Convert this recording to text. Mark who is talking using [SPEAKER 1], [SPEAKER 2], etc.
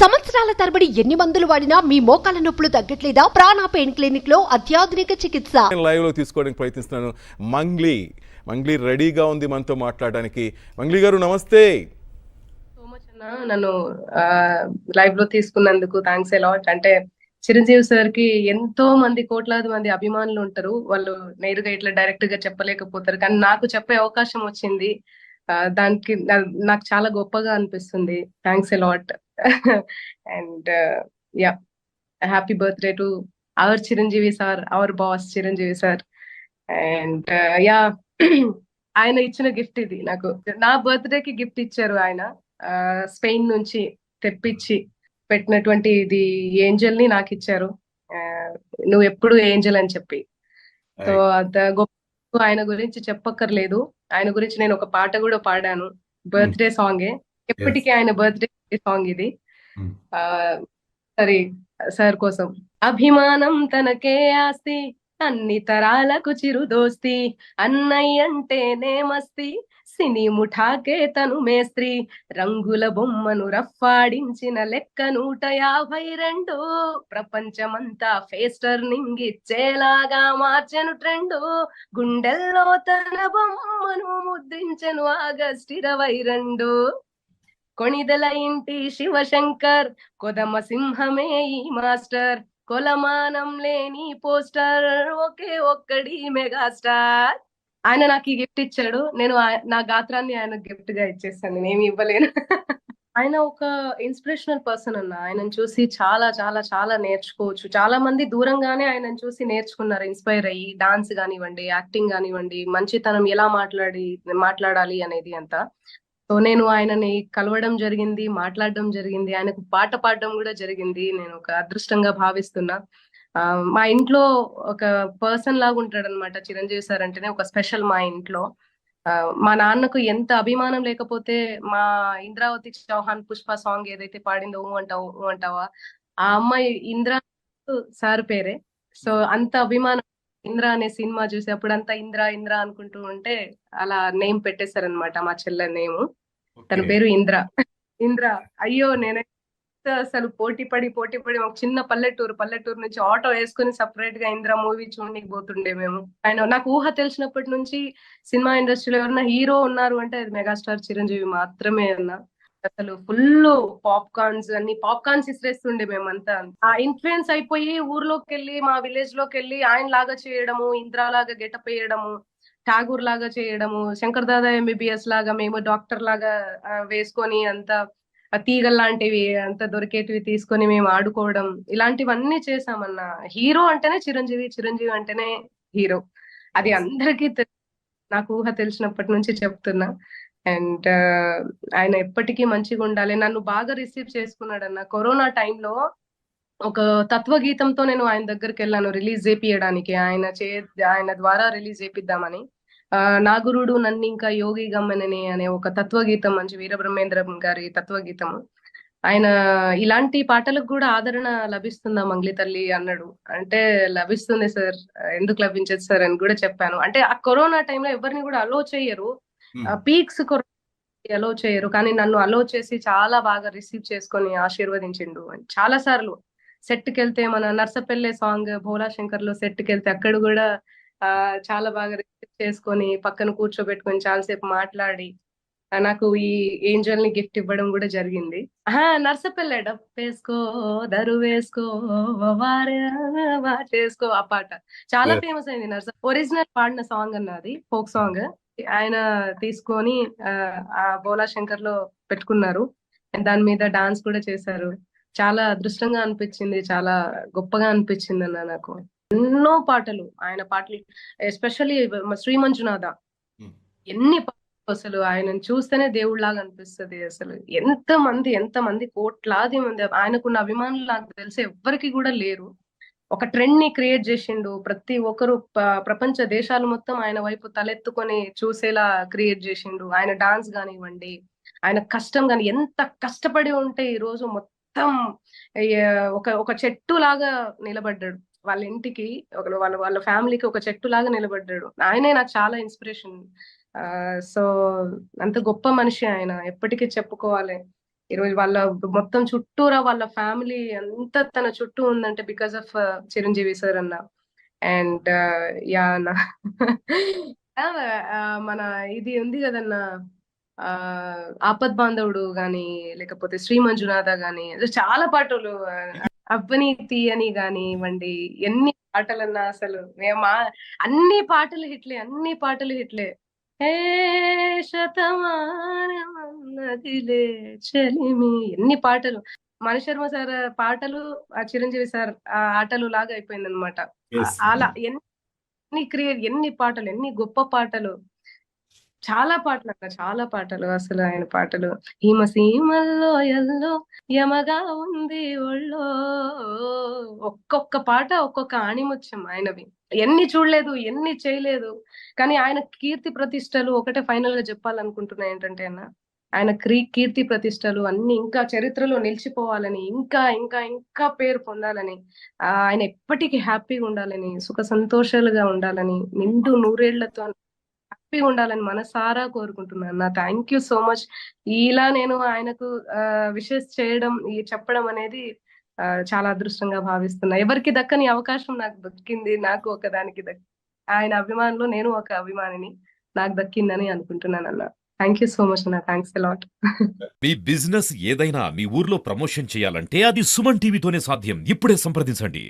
[SPEAKER 1] సంవత్సరాల తరబడి ఎన్ని మందులు వాడినా మీ మోకాల నొప్పులు తగ్గట్లేదా? ప్రాణ పెయిన్ క్లినిక్ లో అత్యాధునిక చికిత్స.
[SPEAKER 2] లైవ్ లో తీసుకోవడానికి ప్రయత్నిస్తున్నాను. మంగ్లీ రెడీగా ఉంది మనతో మాట్లాడడానికి. మంగ్లీ గారు నమస్తే.
[SPEAKER 3] సో మచ్ అన్న, నన్ను లైవ్ లో తీసుకున్నందుకు థ్యాంక్స్ ఎలాట్. అంటే చిరంజీవి సార్ కి ఎంతో మంది కోట్లాది మంది అభిమానులు ఉంటారు. వాళ్ళు నేరుగా ఇట్లా డైరెక్ట్ గా చెప్పలేకపోతారు, కానీ నాకు చెప్పే అవకాశం వచ్చింది. దానికి నాకు చాలా గొప్పగా అనిపిస్తుంది. Thanks allot. And yeah, happy birthday to our Chiranjeevi sir, our boss Chiranjeevi sir. And yeah, ఆయన ఇచ్చిన గిఫ్ట్ ఇది నాకు. నా బర్త్డే కి గిఫ్ట్ ఇచ్చారు ఆయన. స్పెయిన్ నుంచి తెప్పించి పెట్టినటువంటి ఇది ఏంజల్ ని నాకు ఇచ్చారు. నువ్వు ఎప్పుడు ఏంజల్ అని చెప్పి. సో అంత గొప్ప. ఆయన గురించి చెప్పక్కర్లేదు. ఆయన గురించి నేను ఒక పాట కూడా పాడాను, బర్త్డే సాంగే. ఎప్పటికీ ఆయన బర్త్డే సాంగ్ ఇది. సరే, సార్ కోసం. అభిమానం తనకే ఆస్తి, అన్ని తరాలకు చిరు దోస్తి, అన్నయ్యంటేనే మస్తి, సినీ ముఠాకే తను మేస్త్రి, రంగుల బొమ్మను రఫ్ఫాడించిన లెక్క 152, ప్రపంచమంతా ఫేస్ టర్నింగ్ ఇచ్చేలాగా మార్చెను ట్రెండు, గుండెల్లో తన బొమ్మను ముద్రించెను ఆగస్ట్ 22. కొణిదల ఇంటి శివశంకర్, కొదమ సింహమే ఈ మాస్టర్, కొలమానం లేని పోస్టర్, ఒకే ఒక్కడి మెగాస్టార్. ఆయన నాకు ఈ గిఫ్ట్ ఇచ్చాడు. నేను నా గాత్రాన్ని ఆయన గిఫ్ట్ గా ఇచ్చేస్తాను, నేనేమి ఇవ్వలేను. ఆయన ఒక ఇన్స్పిరేషనల్ పర్సన్ అన్న. ఆయనను చూసి చాలా చాలా చాలా నేర్చుకోవచ్చు. చాలా మంది దూరంగానే ఆయనను చూసి నేర్చుకున్నారు, ఇన్స్పైర్ అయ్యి. డాన్స్ కానివ్వండి, యాక్టింగ్ కానివ్వండి, మంచితనం ఎలా మాట్లాడాలి అనేది అంతా. సో నేను ఆయనని కలవడం జరిగింది, మాట్లాడడం జరిగింది, ఆయనకు పాట పాడడం కూడా జరిగింది. నేను ఒక అదృష్టంగా భావిస్తున్నా. మా ఇంట్లో ఒక పర్సన్ లాగా ఉంటాడు అనమాట చిరంజీవి సార్ అంటేనే, ఒక స్పెషల్ మా ఇంట్లో. మా నాన్నకు ఎంత అభిమానం లేకపోతే మా ఇంద్రావతి చౌహాన్ పుష్ప సాంగ్ ఏదైతే పాడిందో ఊ అంటావా, ఆ అమ్మాయి ఇంద్ర సార్ పేరే. సో అంత అభిమానం. ఇంద్ర అనే సినిమా చూసి అప్పుడంతా ఇంద్ర ఇంద్ర అనుకుంటూ ఉంటే అలా నేమ్ పెట్టేశారనమాట మా చెల్లె నేము. తన పేరు ఇంద్ర. ఇంద్ర. అయ్యో, నేనే అసలు పోటీ పడి ఒక చిన్న పల్లెటూరు నుంచి ఆటో వేసుకుని సపరేట్ గా ఇంద్ర మూవీ చూడడానికి పోతుండే మేము. ఆయన నాకు ఊహ తెలిసినప్పటి నుంచి సినిమా ఇండస్ట్రీలో ఎవరైనా హీరో ఉన్నారు అంటే అది మెగాస్టార్ చిరంజీవి మాత్రమే అన్న. అసలు ఫుల్ పాప్కార్న్స్ ఇసిరేస్తుండే మేమంతా. ఆ ఇన్ఫ్లుయెన్స్ అయిపోయి ఊర్లోకి వెళ్ళి, మా విలేజ్ లోకి వెళ్ళి ఆయన లాగా చేయడము, ఇంద్రా లాగా గెటప్ వేయడము, ఠాగూర్ లాగా చేయడము, శంకర్ దాదా ఎంబీబీఎస్ లాగా మేము డాక్టర్ లాగా వేసుకొని అంత తీగల్ లాంటివి అంత దొరికేటివి తీసుకొని మేము ఆడుకోవడం, ఇలాంటివన్నీ చేసామన్న. హీరో అంటేనే చిరంజీవి, చిరంజీవి అంటేనే హీరో. అది అందరికీ నాకు ఊహ తెలిసినప్పటి నుంచి చెప్తున్నా. అండ్ ఆయన ఎప్పటికీ మంచిగా ఉండాలి. నన్ను బాగా రిసీవ్ చేసుకున్నాడన్న. కరోనా టైంలో ఒక తత్వగీతంతో నేను ఆయన దగ్గరికి వెళ్ళాను రిలీజ్ చేపియడానికి. ఆయన ద్వారా రిలీజ్ చేపిద్దామని. నాగురుడు నన్ను ఇంకా యోగి గమ్మనని అనే ఒక తత్వగీతం, మంచి వీరబ్రహ్మేంద్రం గారి తత్వగీతం. ఆయన ఇలాంటి పాటలకు కూడా ఆదరణ లభిస్తుందా మంగ్లీ తల్లి అన్నాడు. అంటే లభిస్తుంది సార్, ఎందుకు లభించదు సార్ అని కూడా చెప్పాను. అంటే ఆ కరోనా టైంలో ఎవరిని కూడా అలో చేయరు, పీక్స్ అలో చేయరు, కానీ నన్ను అలో చేసి చాలా బాగా రిసీవ్ చేసుకొని ఆశీర్వదించిండు. చాలా సార్లు సెట్ కి వెళ్తే, మన నర్సపల్లె సాంగ్ భోలా శంకర్ లో సెట్ కి వెళ్తే అక్కడ కూడా చాలా బాగా రిసీవ్ చేసుకొని పక్కన కూర్చోబెట్టుకొని చాలాసేపు మాట్లాడి నాకు ఈ ఏంజల్ ని గిఫ్ట్ ఇవ్వడం కూడా జరిగింది. నర్సపల్లె డప్పేసుకో దరు వేసుకో వాటేసుకో, ఆ పాట చాలా ఫేమస్ అయింది. ఒరిజినల్ పాడిన సాంగ్ అన్నది, ఫోక్ సాంగ్. ఆయన తీసుకొని ఆ భోలా శంకర్ లో పెట్టుకున్నారు, దాని మీద డాన్స్ కూడా చేశారు. చాలా అదృష్టంగా అనిపించింది, చాలా గొప్పగా అనిపించింది అన్న నాకు. ఎన్నో పాటలు, ఆయన పాటలు, ఎస్పెషల్లీ శ్రీ మంజునాథ, ఎన్ని అసలు ఆయనను చూస్తేనే దేవుళ్లాగా అనిపిస్తుంది. అసలు ఎంతమంది కోట్లాది మంది ఆయనకున్న అభిమానులు నాకు తెలిసి ఎవ్వరికి కూడా లేరు. ఒక ట్రెండ్ ని క్రియేట్ చేసిండు. ప్రతి ఒక్కరు ప్రపంచ దేశాలు మొత్తం ఆయన వైపు తలెత్తుకొని చూసేలా క్రియేట్ చేసిండు. ఆయన డాన్స్ కానివ్వండి, ఆయన కష్టం కానీ, ఎంత కష్టపడి ఉంటే ఈ రోజు మొత్తం ఒక చెట్టు లాగా నిలబడ్డాడు. వాళ్ళ ఇంటికి వాళ్ళ ఫ్యామిలీకి ఒక చెట్టు లాగా నిలబడ్డాడు. ఆయనే నాకు చాలా ఇన్స్పిరేషన్. సో అంత గొప్ప మనిషి ఆయన, ఎప్పటికీ చెప్పుకోవాలి. ఈరోజు వాళ్ళ మొత్తం చుట్టూరా వాళ్ళ ఫ్యామిలీ అంతా తన చుట్టూ ఉందంటే బికాస్ ఆఫ్ చిరంజీవి సార్ అన్న. అండ్ యా అన్న మన ఇది ఉంది కదన్నా, ఆ ఆపద్ బాంధవుడు గాని, లేకపోతే శ్రీ మంజునాథ గాని, చాలా పాటలు అవ్వనీతి అని కానివ్వండి, ఎన్ని పాటలన్నా అసలు మేము అన్ని పాటలు హిట్లే, అన్ని పాటలు హిట్లే. ఏ శతమానమన్నదిలే చెలిమి, ఎన్ని పాటలు. మణిశర్మ సార్ పాటలు, ఆ చిరంజీవి సార్ ఆ ఆటలు లాగా అయిపోయింది అనమాట.
[SPEAKER 2] Yes.
[SPEAKER 3] అలా ఎన్ని పాటలు, ఎన్ని గొప్ప పాటలు, చాలా పాటలు అక్క, చాలా పాటలు అసలు ఆయన పాటలు. సీమల్లో ఎల్లో యమగా ఉంది ఒళ్ళో, ఒక్కొక్క పాట ఒక్కొక్క ఆణిముత్యం ఆయనవి. ఎన్ని చూడలేదు, ఎన్ని చేయలేదు, కానీ ఆయన కీర్తి ప్రతిష్టలు ఒకటే ఫైనల్ గా చెప్పాలనుకుంటున్నా ఏంటంటే అన్న, ఆయన కీర్తి ప్రతిష్టలు అన్ని ఇంకా చరిత్రలో నిలిచిపోవాలని, ఇంకా ఇంకా ఇంకా పేరు పొందాలని, ఆయన ఎప్పటికీ హ్యాపీగా ఉండాలని, సుఖ సంతోషాలుగా ఉండాలని, నిండు నూరేళ్లతో హ్యాపీగా ఉండాలని మనసారా కోరుకుంటున్నాను. నా థ్యాంక్ యూ సో మచ్. ఇలా నేను ఆయనకు విషెస్ చేయడం, చెప్పడం అనేది చాలా అదృష్టంగా భావిస్తున్నా. ఎవరికి దక్కని అవకాశం నాకు దక్కింది, నాకు ఒకదానికి ఆయన అభిమానులు నేను ఒక అభిమానిని, నాకు దక్కిందని అనుకుంటున్నాను అన్న. థ్యాంక్ యూ సో మచ్ అన్న, థ్యాంక్స్ అలాట్.
[SPEAKER 4] మీ బిజినెస్ ఏదైనా మీ ఊర్లో ప్రమోషన్ చేయాలంటే అది సుమన్ టీవీతోనే సాధ్యం. ఇప్పుడే సంప్రదించండి.